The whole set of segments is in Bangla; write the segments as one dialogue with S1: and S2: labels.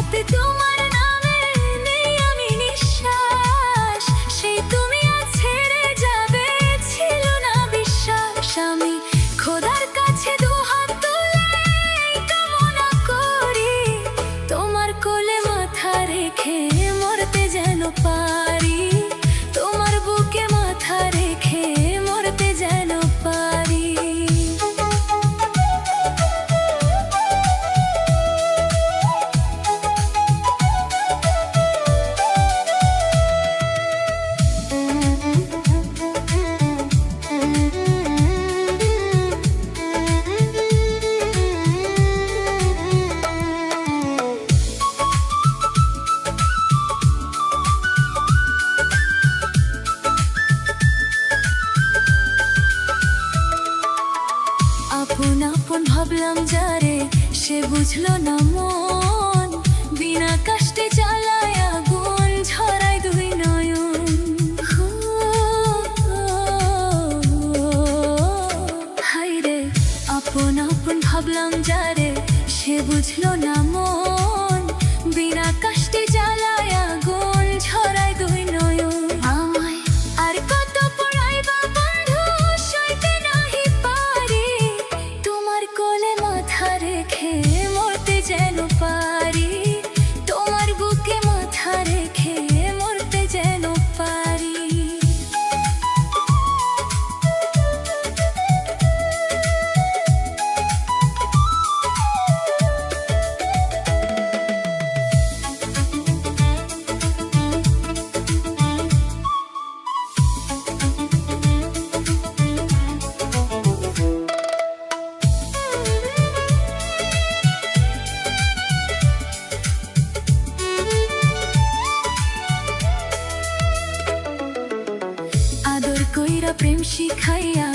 S1: রাতে তোমার নামে নেই আমি নিঃশ্বাস, সেই তুমি আজ ছেড়ে যাবে ছিল না বিশ্বাস। আমি খোদার কাছে দুহাত তুলে কামনা করি, তোমার কোলে মাথা রেখে মরতে যেন পারি, তোমার বুকে মাথা রেখে মরতে যেন পারি। আপন আপন ভাবলাম যারে, সে বুঝলো না মন, বিনা কষ্টে জ্বালায় আগুন ঝরায় দুই নয়ন। হায় রে, আপন আপন ভাবলাম যারে, সে বুঝলো না মন, বিনা কষ্টে জ্বালায় আগুন ঝরায় দুই নয়ন। আমায় আর কত পড়াইবা বন্ধু, সইতে নাহি পারি, তোমার কোলে মাথা রেখে মরতে যেন পারি, তোমার বুকে মাথা রেখে মরতে যেন পারি। আদর কইরা প্রেম শিখাইয়া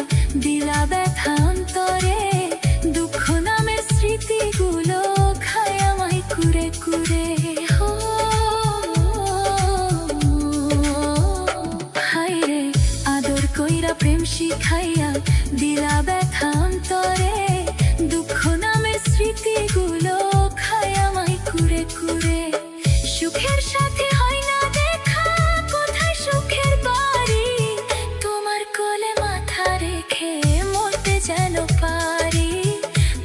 S1: দিলা ব্যথা অন্তরে, দুঃখ নামের স্মৃতিগুলো খায় আমায় কুরে কুরে। হায় রে, আদর কইরা প্রেম শিখাইয়া দিলা ব্যথা অন্তরে, দুঃখ নামের স্মৃতিগুলো খায় আমায় কুরে কুরে। সুখের সাথে হয় না দেখা, কোথায় সুখের বাড়ি, তোমার কোলে মাথা রেখে মরতে যেন পারি,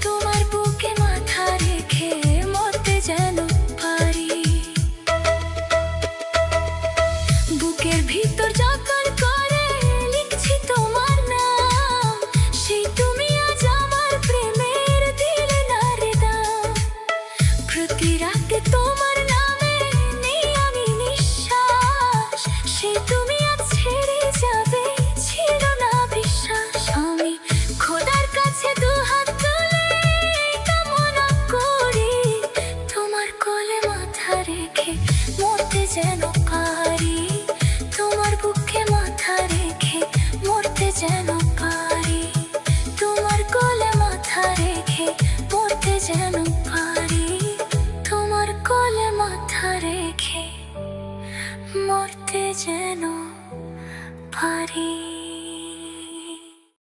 S1: তোমার বুকে মাথা রেখে মরতে যেন পারি। বুকের ভিতর যখন করে লিখছি তোমার নাম, সেই তুমি আজ আমার প্রেমের দিলে না রে দাম। প্রতি রাতে তোমার নামে নেই আমি নিঃশ্বাস, সেই তুমি আজ ছেড়ে যাবে ছিল না বিশ্বাস। আমি খোদার কাছে দুহাত তুলে কামনা করি, তোমার কোলে মাথা রেখে মরতে যেন পারি, তোমার বুকে মাথা রেখে মরতে যেন পারি, তোমার কোলে মাথা রেখে মরতে যেন পারি, তোমার কোলে মাথা রেখে মরতে যেন পারি।